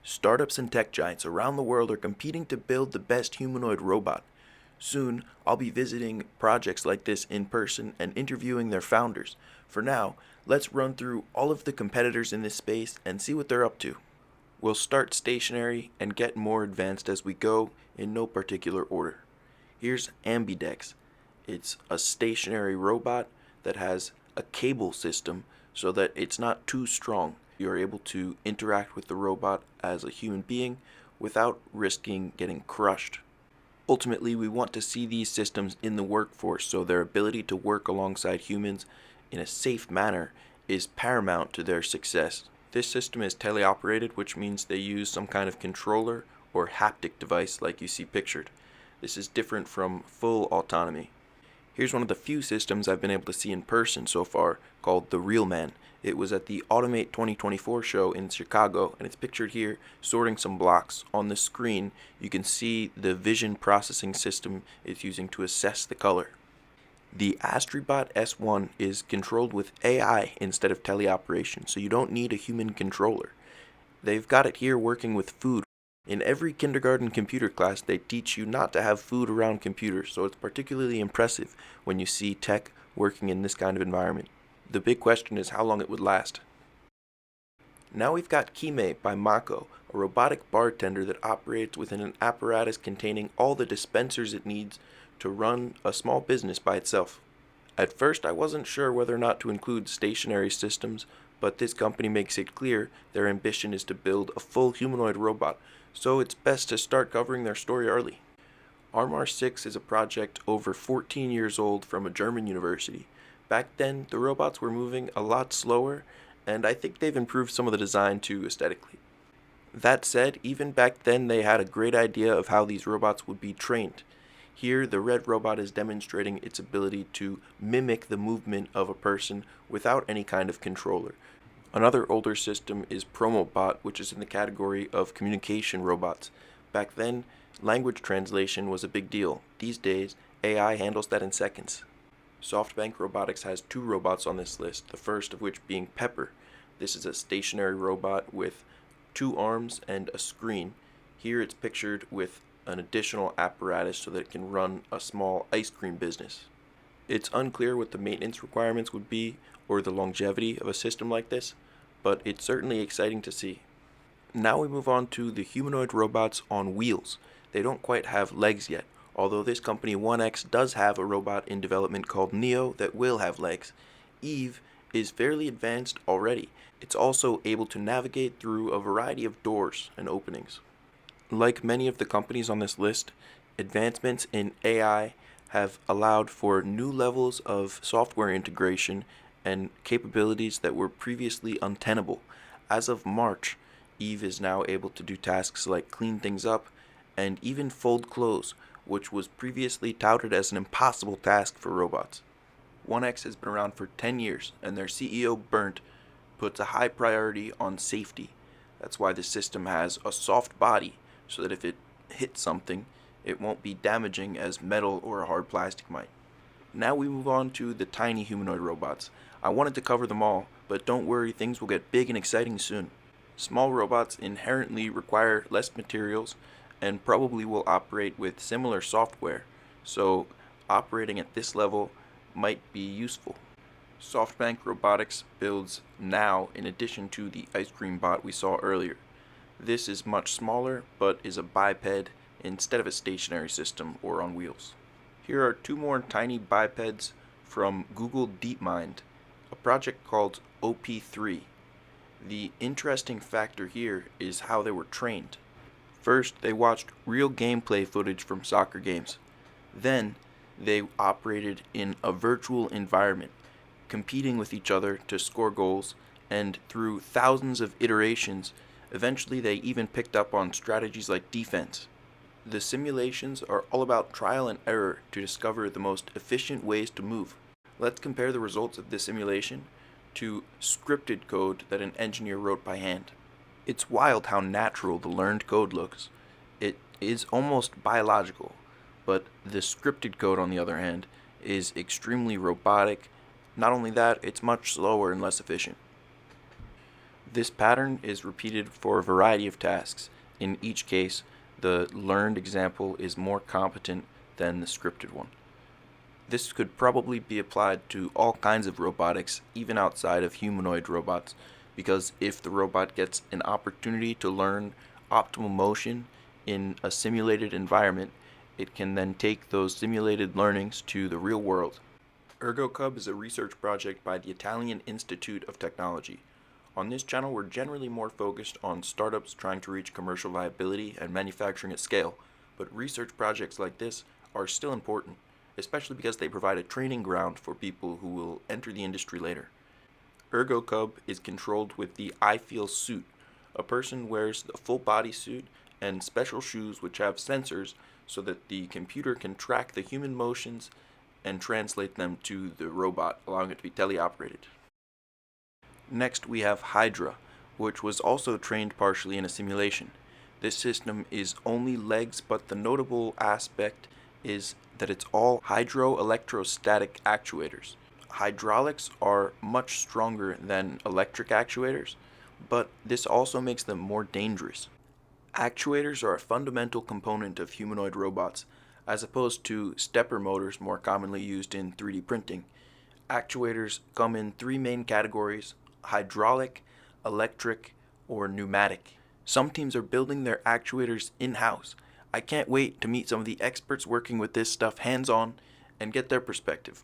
Startups and tech giants around the world are competing to build the best humanoid robot. Soon, I'll be visiting projects like this in person and interviewing their founders. For now, let's run through all of the competitors in this space and see what they're up to. We'll start stationary and get more advanced as we go in no particular order. Here's Ambidex. It's a stationary robot that has a cable system so that it's not too strong. You're able to interact with the robot as a human being without risking getting crushed. Ultimately, we want to see these systems in the workforce, so their ability to work alongside humans in a safe manner is paramount to their success. This system is teleoperated, which means they use some kind of controller or haptic device like you see pictured. This is different from full autonomy. Here's one of the few systems I've been able to see in person so far, called the Real Man. It was at the Automate 2024 show in Chicago, and it's pictured here sorting some blocks. On the screen, you can see the vision processing system it's using to assess the color. The Astribot S1 is controlled with AI instead of teleoperation, so you don't need a human controller. They've got it here working with food. In every kindergarten computer class, they teach you not to have food around computers, so it's particularly impressive when you see tech working in this kind of environment. The big question is how long it would last. Now we've got Kime by Mako, a robotic bartender that operates within an apparatus containing all the dispensers it needs to run a small business by itself. At first, I wasn't sure whether or not to include stationary systems, but this company makes it clear their ambition is to build a full humanoid robot, so it's best to start covering their story early. Armar 6 is a project over 14 years old from a German university. Back then, the robots were moving a lot slower, and I think they've improved some of the design too aesthetically. That said, even back then they had a great idea of how these robots would be trained. Here, the red robot is demonstrating its ability to mimic the movement of a person without any kind of controller. Another older system is Promobot, which is in the category of communication robots. Back then, language translation was a big deal. These days, AI handles that in seconds. SoftBank Robotics has two robots on this list, the first of which being Pepper. This is a stationary robot with two arms and a screen. Here it's pictured with an additional apparatus so that it can run a small ice cream business. It's unclear what the maintenance requirements would be or the longevity of a system like this, but it's certainly exciting to see. Now we move on to the humanoid robots on wheels. They don't quite have legs yet, although this company 1X does have a robot in development called Neo that will have legs. Eve is fairly advanced already. It's also able to navigate through a variety of doors and openings. Like many of the companies on this list, advancements in AI have allowed for new levels of software integration and capabilities that were previously untenable. As of March, Eve is now able to do tasks like clean things up and even fold clothes, which was previously touted as an impossible task for robots. 1X has been around for 10 years, and their CEO, Bernd, puts a high priority on safety. That's why the system has a soft body, so that if it hits something, it won't be damaging as metal or a hard plastic might. Now we move on to the tiny humanoid robots. I wanted to cover them all, but don't worry, things will get big and exciting soon. Small robots inherently require less materials and probably will operate with similar software, so operating at this level might be useful. SoftBank Robotics builds Now in addition to the ice cream bot we saw earlier. This is much smaller, but is a biped instead of a stationary system or on wheels. Here are two more tiny bipeds from Google DeepMind, a project called OP3. The interesting factor here is how they were trained. First, they watched real gameplay footage from soccer games. Then, they operated in a virtual environment, competing with each other to score goals, and through thousands of iterations, eventually they even picked up on strategies like defense. The simulations are all about trial and error to discover the most efficient ways to move. Let's compare the results of this simulation to scripted code that an engineer wrote by hand. It's wild how natural the learned code looks. It is almost biological, but the scripted code, on the other hand, is extremely robotic. Not only that, it's much slower and less efficient. This pattern is repeated for a variety of tasks. In each case, the learned example is more competent than the scripted one. This could probably be applied to all kinds of robotics, even outside of humanoid robots, because if the robot gets an opportunity to learn optimal motion in a simulated environment, it can then take those simulated learnings to the real world. ErgoCub is a research project by the Italian Institute of Technology. On this channel, we're generally more focused on startups trying to reach commercial viability and manufacturing at scale, but research projects like this are still important, especially because they provide a training ground for people who will enter the industry later. ErgoCub is controlled with the I Feel suit. A person wears the full body suit and special shoes which have sensors so that the computer can track the human motions and translate them to the robot, allowing it to be teleoperated. Next we have Hydra, which was also trained partially in a simulation. This system is only legs, but the notable aspect is that it's all hydroelectrostatic actuators. Hydraulics are much stronger than electric actuators, but this also makes them more dangerous. Actuators are a fundamental component of humanoid robots, as opposed to stepper motors more commonly used in 3D printing. Actuators come in three main categories: hydraulic, electric, or pneumatic. Some teams are building their actuators in-house. I can't wait to meet some of the experts working with this stuff hands-on and get their perspective.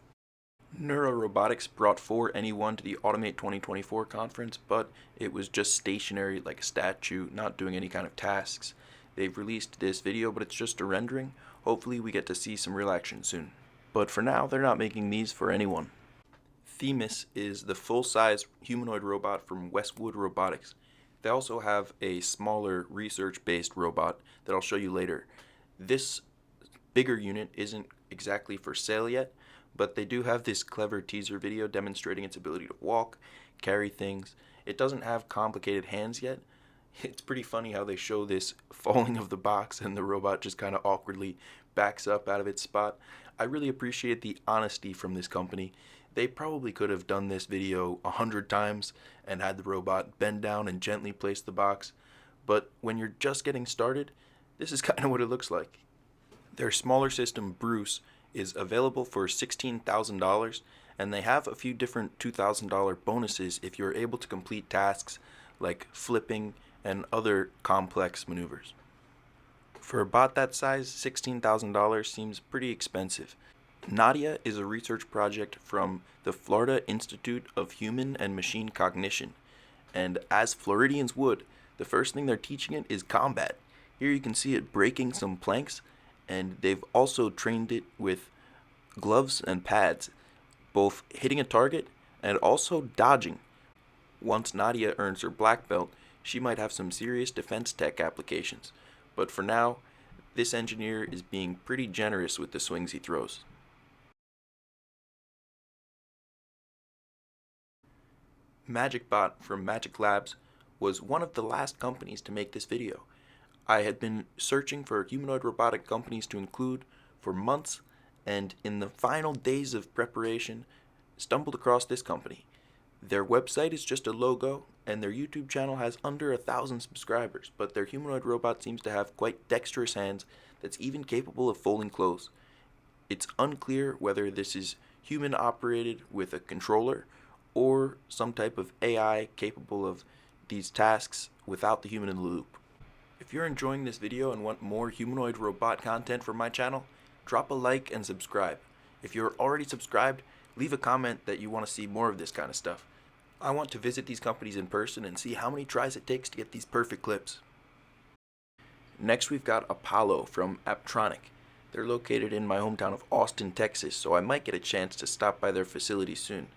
Neurorobotics brought 4NE1 to the Automate 2024 conference, but it was just stationary like a statue, not doing any kind of tasks. They've released this video, but it's just a rendering. Hopefully we get to see some real action soon. But for now, they're not making these for anyone. Optimus is the full-size humanoid robot from Westwood Robotics. They also have a smaller research-based robot that I'll show you later. This bigger unit isn't exactly for sale yet, but they do have this clever teaser video demonstrating its ability to walk, carry things. It doesn't have complicated hands yet. It's pretty funny how they show this falling of the box and the robot just kind of awkwardly backs up out of its spot. I really appreciate the honesty from this company. They probably could have done this video 100 times and had the robot bend down and gently place the box, but when you're just getting started, this is kind of what it looks like. Their smaller system, Bruce, is available for $16,000, and they have a few different $2,000 bonuses if you're able to complete tasks like flipping and other complex maneuvers. For a bot that size, $16,000 seems pretty expensive. Nadia is a research project from the Florida Institute of Human and Machine Cognition, and as Floridians would, the first thing they're teaching it is combat. Here you can see it breaking some planks, and they've also trained it with gloves and pads, both hitting a target and also dodging. Once Nadia earns her black belt, she might have some serious defense tech applications, but for now, this engineer is being pretty generous with the swings he throws. MagicBot from Magic Labs was one of the last companies to make this video. I had been searching for humanoid robotic companies to include for months, and in the final days of preparation, stumbled across this company. Their website is just a logo, and their YouTube channel has under 1,000 subscribers, but their humanoid robot seems to have quite dexterous hands that's even capable of folding clothes. It's unclear whether this is human operated with a controller or some type of AI capable of these tasks without the human in the loop. If you're enjoying this video and want more humanoid robot content from my channel, drop a like and subscribe. If you're already subscribed, leave a comment that you want to see more of this kind of stuff. I want to visit these companies in person and see how many tries it takes to get these perfect clips. Next we've got Apollo from Apptronic. They're located in my hometown of Austin, Texas, so I might get a chance to stop by their facility soon.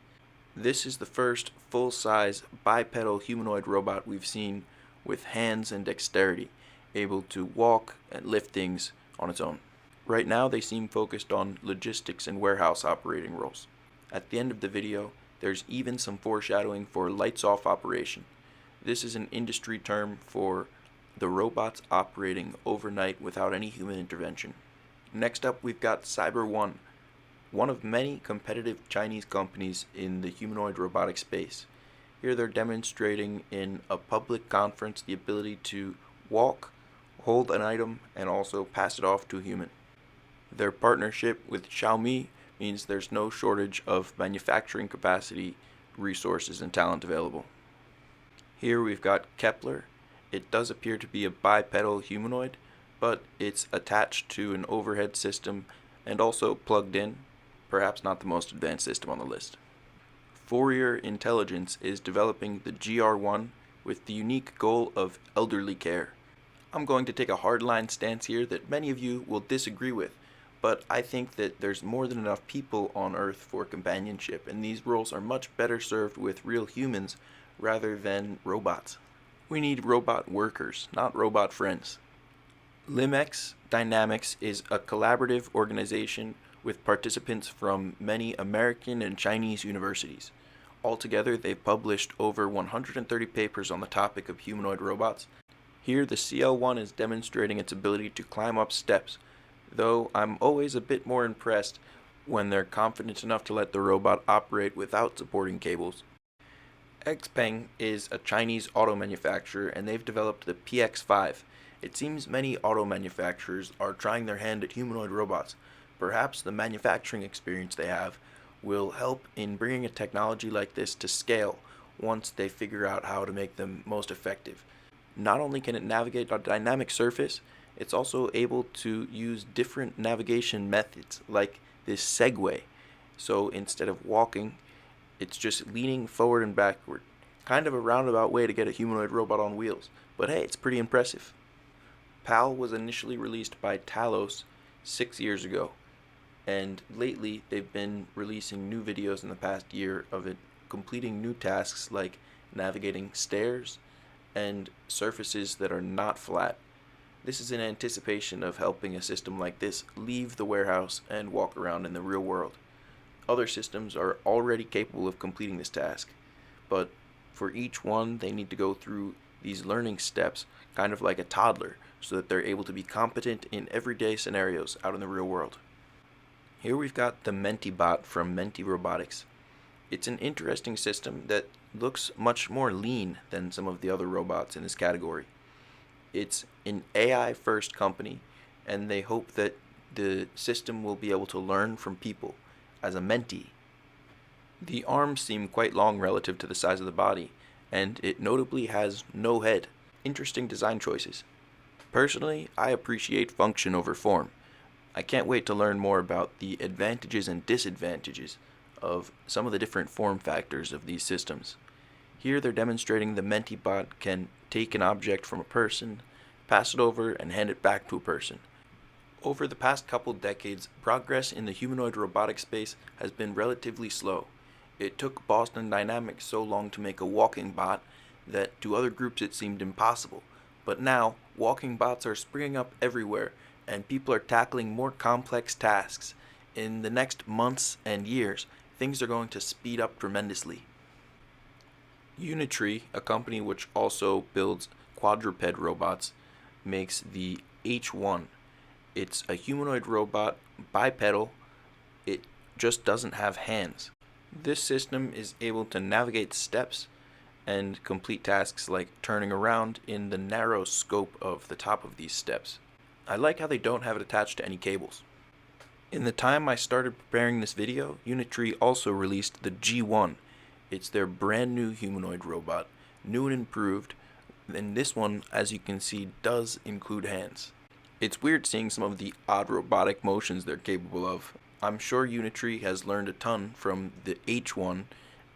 This is the first full-size bipedal humanoid robot we've seen with hands and dexterity, able to walk and lift things on its own. Right now they seem focused on logistics and warehouse operating roles. At the end of the video, there's even some foreshadowing for lights-off operation. This is an industry term for the robots operating overnight without any human intervention. Next up we've got Cyber1, one of many competitive Chinese companies in the humanoid robotic space. Here they're demonstrating in a public conference the ability to walk, hold an item, and also pass it off to a human. Their partnership with Xiaomi means there's no shortage of manufacturing capacity, resources, and talent available. Here we've got Kepler. It does appear to be a bipedal humanoid, but it's attached to an overhead system and also plugged in, perhaps not the most advanced system on the list. Fourier Intelligence is developing the GR1 with the unique goal of elderly care. I'm going to take a hardline stance here that many of you will disagree with, but I think that there's more than enough people on Earth for companionship, and these roles are much better served with real humans rather than robots. We need robot workers, not robot friends. LimX Dynamics is a collaborative organization with participants from many American and Chinese universities. Altogether, they've published over 130 papers on the topic of humanoid robots. Here, the CL1 is demonstrating its ability to climb up steps, though I'm always a bit more impressed when they're confident enough to let the robot operate without supporting cables. Xpeng is a Chinese auto manufacturer, and they've developed the PX5. It seems many auto manufacturers are trying their hand at humanoid robots. Perhaps the manufacturing experience they have will help in bringing a technology like this to scale once they figure out how to make them most effective. Not only can it navigate a dynamic surface, it's also able to use different navigation methods like this Segway. So instead of walking, it's just leaning forward and backward. Kind of a roundabout way to get a humanoid robot on wheels, but hey, it's pretty impressive. PAL was initially released by Talos 6 years ago, and lately they've been releasing new videos in the past year of it completing new tasks like navigating stairs and surfaces that are not flat. This is in anticipation of helping a system like this leave the warehouse and walk around in the real world. Other systems are already capable of completing this task, but for each one they need to go through these learning steps, kind of like a toddler, so that they're able to be competent in everyday scenarios out in the real world. Here we've got the MentiBot from Menti Robotics. It's an interesting system that looks much more lean than some of the other robots in this category. It's an AI-first company, and they hope that the system will be able to learn from people as a mentee. The arms seem quite long relative to the size of the body, and it notably has no head. Interesting design choices. Personally, I appreciate function over form. I can't wait to learn more about the advantages and disadvantages of some of the different form factors of these systems. Here they're demonstrating the MentiBot can take an object from a person, pass it over, and hand it back to a person. Over the past couple decades, progress in the humanoid robotic space has been relatively slow. It took Boston Dynamics so long to make a walking bot that to other groups it seemed impossible. But now, walking bots are springing up everywhere, and people are tackling more complex tasks. In the next months and years, things are going to speed up tremendously. Unitree, a company which also builds quadruped robots, makes the H1. It's a humanoid robot, bipedal. It just doesn't have hands. This system is able to navigate steps and complete tasks like turning around in the narrow scope of the top of these steps. I like how they don't have it attached to any cables. In the time I started preparing this video, Unitree also released the G1. It's their brand new humanoid robot, new and improved, and this one, as you can see, does include hands. It's weird seeing some of the odd robotic motions they're capable of. I'm sure Unitree has learned a ton from the H1,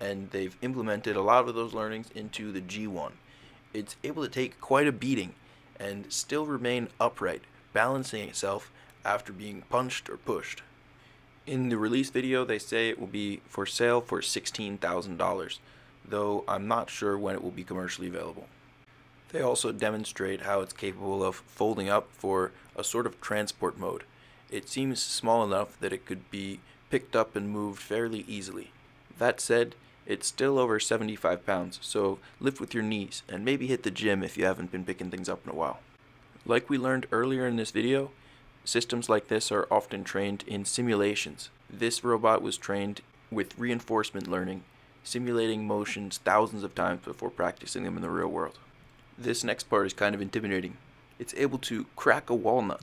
and they've implemented a lot of those learnings into the G1. It's able to take quite a beating and still remain upright, balancing itself after being punched or pushed. In the release video, they say it will be for sale for $16,000, though I'm not sure when it will be commercially available. They also demonstrate how it's capable of folding up for a sort of transport mode. It seems small enough that it could be picked up and moved fairly easily. That said, it's still over 75 pounds, so lift with your knees and maybe hit the gym if you haven't been picking things up in a while. Like we learned earlier in this video, systems like this are often trained in simulations. This robot was trained with reinforcement learning simulating motions thousands of times before practicing them in the real world. This next part is kind of intimidating. It's able to crack a walnut.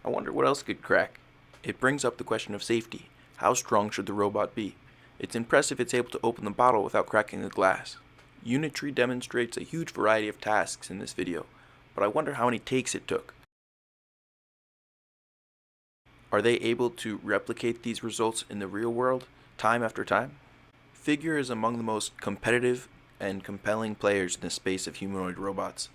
I wonder what else it could crack. It brings up the question of safety. How strong should the robot be? It's impressive it's able to open the bottle without cracking the glass. Unitree demonstrates a huge variety of tasks in this video, but I wonder how many takes it took. Are they able to replicate these results in the real world, time after time? Figure is among the most competitive and compelling players in the space of humanoid robots.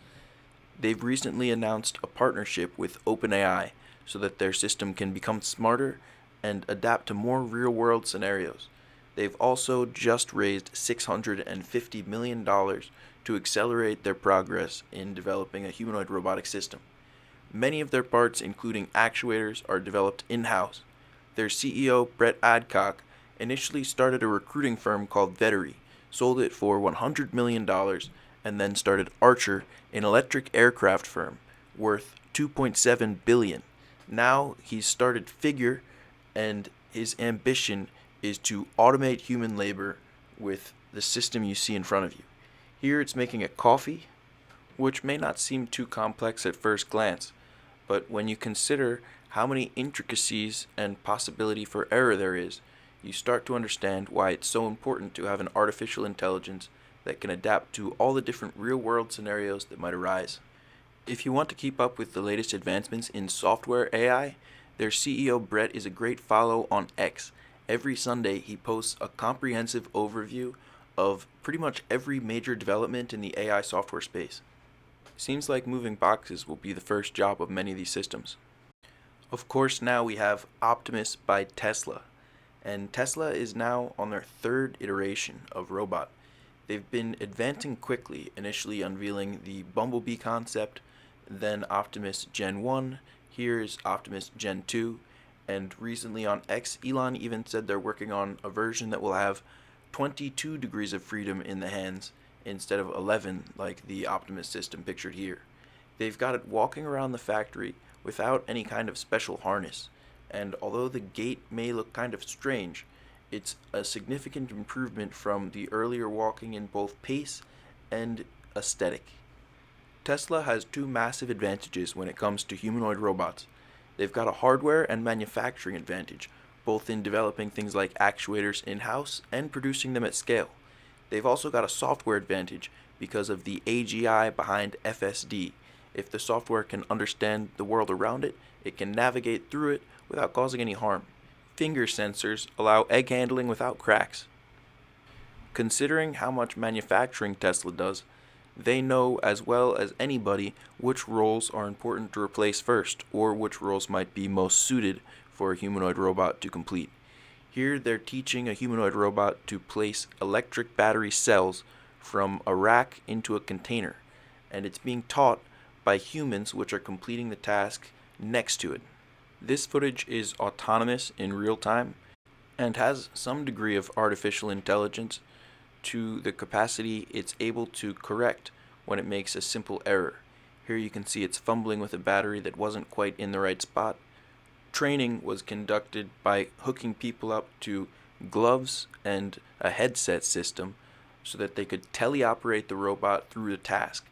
They've recently announced a partnership with OpenAI so that their system can become smarter and adapt to more real-world scenarios. They've also just raised $650 million to accelerate their progress in developing a humanoid robotic system. Many of their parts, including actuators, are developed in-house. Their CEO, Brett Adcock, initially started a recruiting firm called Vettery, sold it for $100 million, and then started Archer, an electric aircraft firm, worth $2.7 billion. Now he's started Figure, and his ambition is to automate human labor with the system you see in front of you. Here it's making a coffee, which may not seem too complex at first glance, but when you consider how many intricacies and possibility for error there is, you start to understand why it's so important to have an artificial intelligence that can adapt to all the different real-world scenarios that might arise. If you want to keep up with the latest advancements in software AI, their CEO Brett is a great follow on X. Every Sunday he posts a comprehensive overview of pretty much every major development in the AI software space. Seems like moving boxes will be the first job of many of these systems. Of course, now we have Optimus by Tesla, and Tesla is now on their third iteration of robot. They've been advancing quickly, initially unveiling the Bumblebee concept, then Optimus Gen 1, here's Optimus Gen 2, and recently on X, Elon even said they're working on a version that will have 22 degrees of freedom in the hands instead of 11 like the Optimus system pictured here. They've got it walking around the factory without any kind of special harness, and although the gait may look kind of strange, it's a significant improvement from the earlier walking in both pace and aesthetic. Tesla has two massive advantages when it comes to humanoid robots. They've got a hardware and manufacturing advantage, both in developing things like actuators in-house and producing them at scale. They've also got a software advantage because of the AGI behind FSD. If the software can understand the world around it, it can navigate through it without causing any harm. Finger sensors allow egg handling without cracks. Considering how much manufacturing Tesla does, they know as well as anybody which roles are important to replace first, or which roles might be most suited for a humanoid robot to complete. Here they're teaching a humanoid robot to place electric battery cells from a rack into a container, and it's being taught by humans which are completing the task next to it. This footage is autonomous in real time and has some degree of artificial intelligence to the capacity it's able to correct when it makes a simple error. Here you can see it's fumbling with a battery that wasn't quite in the right spot. Training was conducted by hooking people up to gloves and a headset system so that they could teleoperate the robot through the task.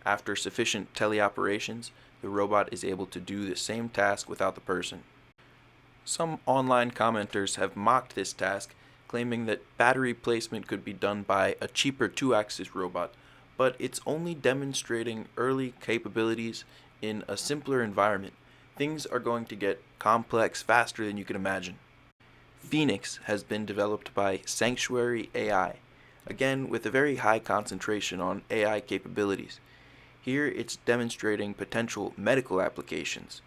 After sufficient teleoperations, the robot is able to do the same task without the person. Some online commenters have mocked this task, claiming that battery placement could be done by a cheaper 2-axis robot, but it's only demonstrating early capabilities in a simpler environment. Things are going to get complex faster than you can imagine. Phoenix has been developed by Sanctuary AI, again with a very high concentration on AI capabilities. Here it's demonstrating potential medical applications.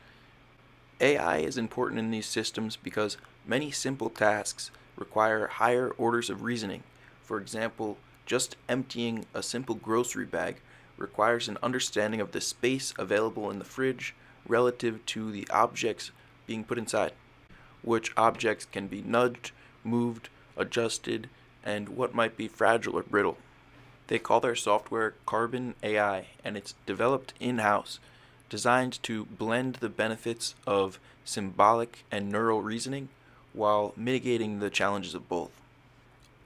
AI is important in these systems because many simple tasks require higher orders of reasoning. For example, just emptying a simple grocery bag requires an understanding of the space available in the fridge relative to the objects being put inside, which objects can be nudged, moved, adjusted, and what might be fragile or brittle. They call their software Carbon AI, and it's developed in-house, designed to blend the benefits of symbolic and neural reasoning while mitigating the challenges of both.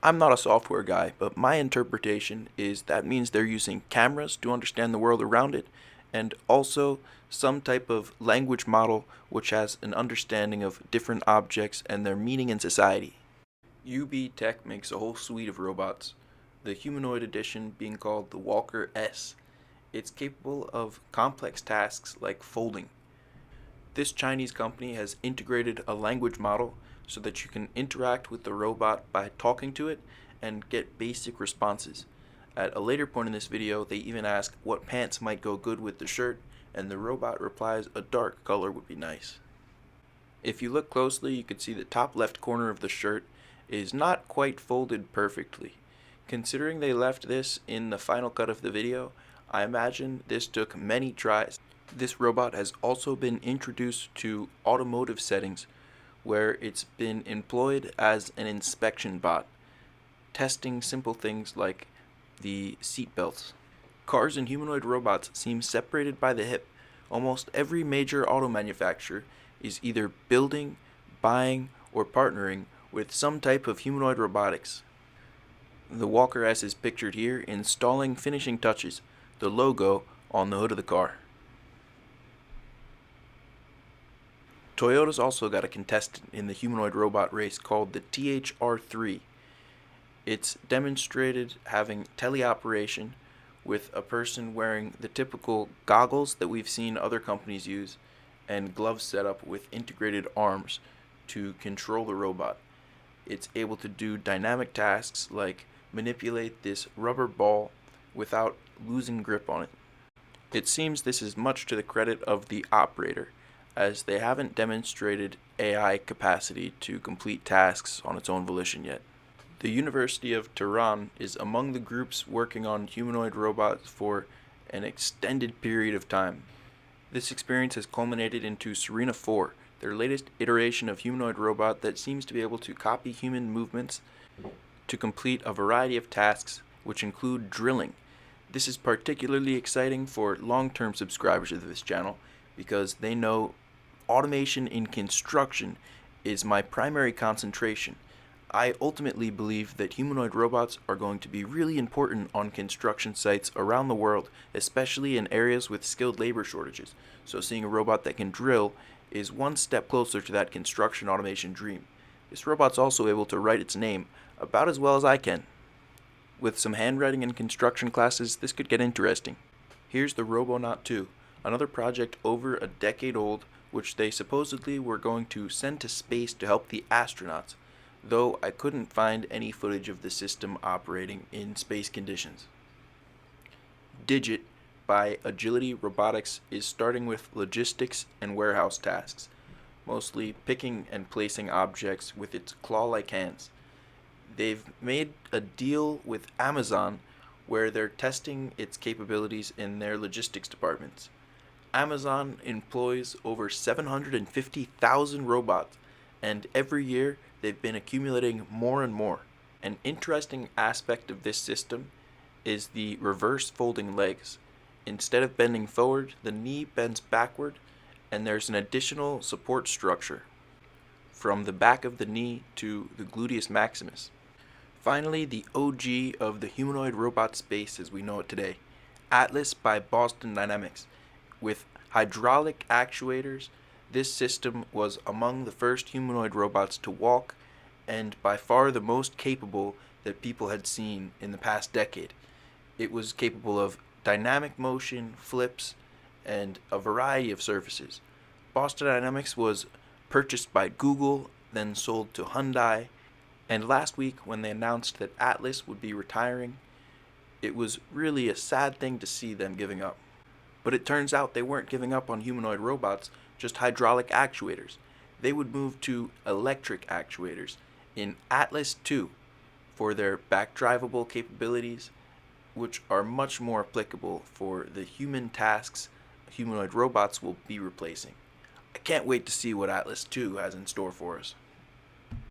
I'm not a software guy, but my interpretation is that means they're using cameras to understand the world around it, and also some type of language model which has an understanding of different objects and their meaning in society. UB Tech makes a whole suite of robots, the humanoid edition being called the Walker S. It's capable of complex tasks like folding. This Chinese company has integrated a language model so that you can interact with the robot by talking to it and get basic responses. At a later point in this video, they even ask what pants might go good with the shirt, and the robot replies a dark color would be nice. If you look closely, you can see the top left corner of the shirt is not quite folded perfectly. Considering they left this in the final cut of the video, I imagine this took many tries. This robot has also been introduced to automotive settings where it's been employed as an inspection bot, testing simple things like the seat belts. Cars and humanoid robots seem separated by the hip. Almost every major auto manufacturer is either building, buying, or partnering with some type of humanoid robotics. The Walker S is pictured here installing finishing touches, the logo on the hood of the car. Toyota's also got a contestant in the humanoid robot race called the THR3. It's demonstrated having teleoperation with a person wearing the typical goggles that we've seen other companies use and gloves set up with integrated arms to control the robot. It's able to do dynamic tasks like manipulate this rubber ball without losing grip on it. It seems this is much to the credit of the operator, as they haven't demonstrated AI capacity to complete tasks on its own volition yet. The University of Tehran is among the groups working on humanoid robots for an extended period of time. This experience has culminated into Serena 4, their latest iteration of humanoid robot that seems to be able to copy human movements to complete a variety of tasks, which include drilling. This is particularly exciting for long-term subscribers of this channel because they know automation in construction is my primary concentration. I ultimately believe that humanoid robots are going to be really important on construction sites around the world, especially in areas with skilled labor shortages. So seeing a robot that can drill is one step closer to that construction automation dream. This robot's also able to write its name about as well as I can. With some handwriting in construction classes, this could get interesting. Here's the Robonaut 2, another project over a decade old, which they supposedly were going to send to space to help the astronauts, though I couldn't find any footage of the system operating in space conditions. Digit by Agility Robotics is starting with logistics and warehouse tasks, mostly picking and placing objects with its claw-like hands. They've made a deal with Amazon where they're testing its capabilities in their logistics departments. Amazon employs over 750,000 robots, and every year they've been accumulating more and more. An interesting aspect of this system is the reverse folding legs. Instead of bending forward, the knee bends backward, and there's an additional support structure from the back of the knee to the gluteus maximus. Finally, the OG of the humanoid robot space as we know it today, Atlas by Boston Dynamics. With hydraulic actuators, this system was among the first humanoid robots to walk and by far the most capable that people had seen in the past decade. It was capable of dynamic motion, flips, and a variety of surfaces. Boston Dynamics was purchased by Google, then sold to Hyundai, and last week when they announced that Atlas would be retiring, it was really a sad thing to see them giving up. But it turns out they weren't giving up on humanoid robots, just hydraulic actuators. They would move to electric actuators in Atlas 2 for their back-drivable capabilities, which are much more applicable for the human tasks humanoid robots will be replacing. I can't wait to see what Atlas 2 has in store for us.